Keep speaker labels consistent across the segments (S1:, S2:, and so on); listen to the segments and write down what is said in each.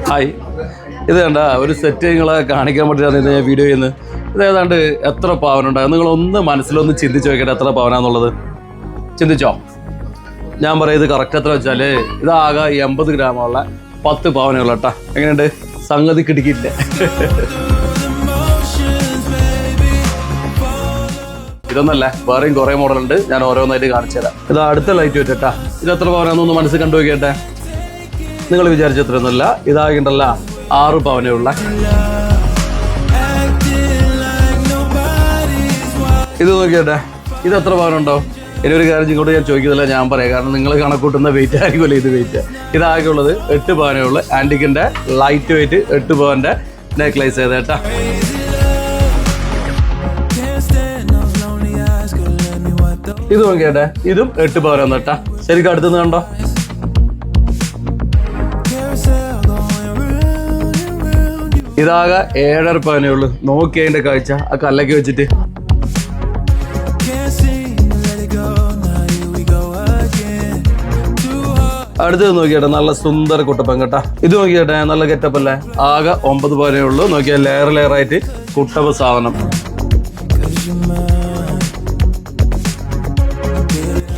S1: Hi, ഇത് കണ്ട ഒരു സെറ്റ് നിങ്ങളെ കാണിക്കാൻ വേണ്ടിയിട്ടാണ് ഇത് ഞാൻ വീഡിയോ ചെയ്യുന്നത്. ഇത് ഏതാണ്ട് എത്ര പവനുണ്ടാകും നിങ്ങളൊന്ന് മനസ്സിലൊന്ന് ചിന്തിച്ച് നോക്കിയിട്ട് എത്ര പവനാന്നുള്ളത് ചിന്തിച്ചോ. ഞാൻ പറയുന്നത് കറക്റ്റ് എത്ര വെച്ചാൽ ഇതാകെ 80 ഗ്രാമുള്ള 10 പവനുള്ള കേട്ടോ. എങ്ങനെയുണ്ട് സംഗതി കിടക്കില്ല. ഇതൊന്നല്ല, വേറെയും കുറേ മോഡലുണ്ട്. ഞാൻ ഓരോന്നായിട്ട് കാണിച്ചു തരാം. ഇത് അടുത്ത ലൈറ്റ് വെയിറ്റ് കേട്ടാ. ഇത് എത്ര പവനാന്നൊന്ന് മനസ്സിൽ കണ്ടു നോക്കിയട്ടെ. നിങ്ങൾ വിചാരിച്ചത്രയൊന്നുമല്ല, ഇതാകിണ്ടല്ല 6 പവനേ ഉള്ള. ഇത് നോക്കിയട്ടെ, ഇത് എത്ര പവനുണ്ടോ? ഇനി ഒരു കാര്യം ഇങ്ങോട്ട് ഞാൻ ചോദിക്കുന്നില്ല, ഞാൻ പറയാം. കാരണം നിങ്ങൾ കണക്കൂട്ടുന്ന വെയിറ്റ് ആയിരിക്കുമല്ലോ ഇത് വെയിറ്റ്. ഇതാകെ ഉള്ളത് 8 പവനേ ഉള്ളു. ആൻറ്റിക്കിൻ്റെ ലൈറ്റ് വെയിറ്റ് 8 പവൻ്റെ നെക്ലേസ് ചെയ്തേട്ടാ. ഇത് നോക്കിയേട്ടെ, ഇതും 8 പവനാണ് കേട്ടാ. ശരിക്കും അടുത്തുനിന്ന് കണ്ടോ. ഇതാകെ 7.5 പവനേ ഉള്ളു. നോക്കി അതിന്റെ കാഴ്ച ആ കല്ലൊക്കെ വെച്ചിട്ട്. അടുത്തത് നോക്കിയേട്ടെ, നല്ല സുന്ദര കുട്ടപ്പൻ കേട്ടാ. ഇത് നോക്കിയേട്ടെ, നല്ല ഗെറ്റപ്പ് അല്ലേ. ആകെ 9 പവനേ ഉള്ളു. നോക്കിയാൽ ലെയർ ആയിട്ട് കുട്ടപ്പ സാധനം.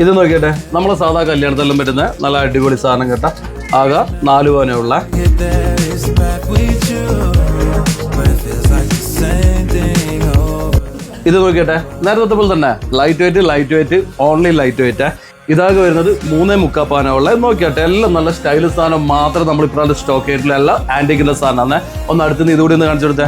S1: ഇത് നോക്കിയട്ടെ, നമ്മളെ സാധാ കല്യാണത്തെല്ലാം പറ്റുന്ന നല്ല അടിപൊളി സാധനം കേട്ടാ. ആകെ 4 പവനേ ഉള്ള. ഇത് നോക്കിയട്ടെ, നേരത്തെ പോലെ തന്നെ light weight only light weight. ഇതാകെ വരുന്നത് 3.25 പവനുള്ള. നോക്കിയാട്ടെ, എല്ലാം നല്ല സ്റ്റൈലിഷ് സാധനം മാത്രം നമ്മൾ ഇപ്പോഴത്തെ സ്റ്റോക്ക് ചെയ്തിട്ടില്ല. എല്ലാം ആന്റിക്കിന്റെ സാധനമാണ്. ഒന്ന് അടുത്തുനിന്ന് ഇതുകൂടി ഒന്ന് കാണിച്ചു കൊടുത്തേ.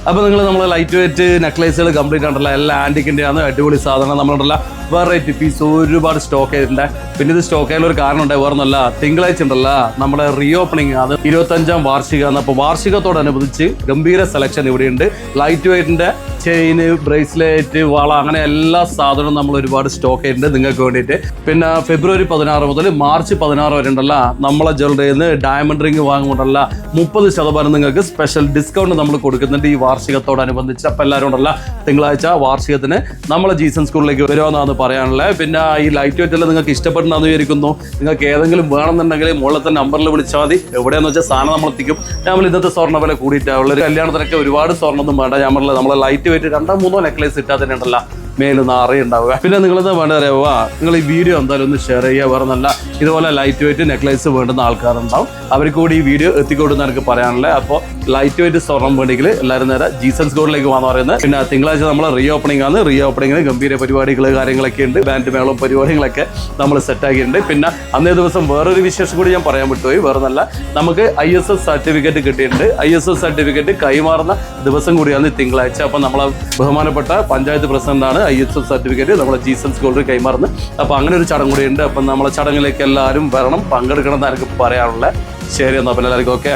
S1: അപ്പോൾ നിങ്ങൾ നമ്മളെ ലൈറ്റ് വെയിറ്റ് നെക്ലേസുകൾ കംപ്ലീറ്റ് ഉണ്ടല്ലോ. എല്ലാം ആൻറ്റിക്കിൻ്റെ ആണ്. അടിപൊളി സാധനം നമ്മളുണ്ടല്ലോ. വെറൈറ്റി പീസ് ഒരുപാട് സ്റ്റോക്ക് ചെയ്തിട്ടുണ്ട്. പിന്നെ ഇത് സ്റ്റോക്ക് ചെയ്യാനുള്ള ഒരു കാരണം ഉണ്ട്, വേറെ ഒന്നുമല്ല. തിങ്കളാഴ്ച ഉണ്ടല്ലോ നമ്മുടെ റീ ഓപ്പണിംഗ് ആണ്. 25ാം വാർഷികമാണ്. അപ്പോൾ വാർഷികത്തോടനുബന്ധിച്ച് ഗംഭീര സെലക്ഷൻ ഇവിടെയുണ്ട്. ലൈറ്റ് വെയിറ്റിൻ്റെ ചെയിന്, ബ്രേസ്ലെറ്റ്, വള, അങ്ങനെ എല്ലാ സാധനവും നമ്മൾ ഒരുപാട് സ്റ്റോക്ക് ചെയ്തിട്ടുണ്ട് നിങ്ങൾക്ക് വേണ്ടിയിട്ട്. പിന്നെ ഫെബ്രുവരി 16 മുതൽ മാർച്ച് 16 വരെ ഉണ്ടല്ലോ നമ്മളെ ജ്വല്ലറിയിൽ നിന്ന് ഡയമണ്ട് റിംഗ് വാങ്ങുമ്പോഴല്ല 30% നിങ്ങൾക്ക് സ്പെഷ്യൽ ഡിസ്കൗണ്ട് നമ്മൾ കൊടുക്കുന്നുണ്ട് ഈ വാർഷികത്തോടനുബന്ധിച്ച്. അപ്പം എല്ലാവരും ഉണ്ടല്ലോ തിങ്കളാഴ്ച വാർഷികത്തിന് നമ്മളെ ജീസൺ സ്കൂളിലേക്ക് വരുമെന്നാണ് പറയാനുള്ളത്. പിന്നെ ഈ ലൈറ്റ് വെയിറ്റ് എല്ലാം നിങ്ങൾക്ക് ഇഷ്ടപ്പെടുന്നതെന്ന് വിചാരിക്കുന്നു. നിങ്ങൾക്ക് ഏതെങ്കിലും വേണമെന്നുണ്ടെങ്കിൽ മുകളിലത്തെ നമ്പറിൽ വിളിച്ചാൽ മതി. എവിടെയാണെന്ന് വെച്ചാൽ സാധനം നമ്മൾ എത്തിക്കും. നമ്മൾ ഇന്നത്തെ സ്വർണ്ണ വില കൂടിയിട്ടാവുള്ള ഒരു കല്യാണത്തിനൊക്കെ ഒരുപാട് സ്വർണ്ണമൊന്നും വേണ്ട. നമ്മളെ ലൈറ്റ് വെയിറ്റ് 2-3 നെക്ലേസ് ഇട്ടാൽ തന്നെ ഉണ്ടല്ലോ മേലൊന്ന് അറിയുണ്ടാവുക. പിന്നെ നിങ്ങളെന്താ വേണ്ടത് അറിയുക, നിങ്ങൾ ഈ വീഡിയോ എന്തായാലും ഒന്ന് ഷെയർ ചെയ്യുക. വേറെ നല്ല ഇതുപോലെ ലൈറ്റ് വെയിറ്റ് നെക്ലേസ് വേണ്ടുന്ന ആൾക്കാരുണ്ടാവും. അവർക്ക് കൂടി ഈ വീഡിയോ എത്തിക്കൊടുന്ന് എനിക്ക് പറയാനുള്ളത്. അപ്പോൾ ലൈറ്റ് വെയിറ്റ് സ്വർണ്ണം വേണ്ടെങ്കിൽ എല്ലാവരും നേരെ ജീസൺ സ്കൂളിലേക്ക് വന്ന് പറയുന്നത്. പിന്നെ തിങ്കളാഴ്ച നമ്മൾ റീ ഓപ്പണിംഗ് ആണ്. റീ ഓപ്പണിങ്ങിന് ഗംഭീര പരിപാടികൾ കാര്യങ്ങളൊക്കെ ഉണ്ട്. ബാൻഡ് മേളവും പരിപാടികളൊക്കെ നമ്മൾ സെറ്റാക്കിയിട്ടുണ്ട്. പിന്നെ അന്നേ ദിവസം വേറൊരു വിശേഷം കൂടി ഞാൻ പറയാൻ വിട്ടുപോയി. വേറെ നല്ല നമുക്ക് ISS സർട്ടിഫിക്കറ്റ് കിട്ടിയിട്ടുണ്ട്. ISS സർട്ടിഫിക്കറ്റ് കൈമാറുന്ന ദിവസം കൂടിയാണ് തിങ്കളാഴ്ച. അപ്പം നമ്മളെ ബഹുമാനപ്പെട്ട പഞ്ചായത്ത് പ്രസിഡന്റാണ് ISS സർട്ടിഫിക്കറ്റ് നമ്മളെ ജീസൺ സ്കൂളിൽ കൈമാറുന്നത്. അപ്പോൾ അങ്ങനെ ഒരു ചടങ്ങ് കൂടിയുണ്ട്. അപ്പം നമ്മളെ ചടങ്ങിലേക്ക് എല്ലാവരും വരണം, പങ്കെടുക്കണം എന്ന് എനിക്ക് പറയാനുള്ളത്. ശരി എന്നാൽ പിന്നെ എല്ലാവർക്കും ഓക്കെ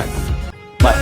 S1: ബൈ.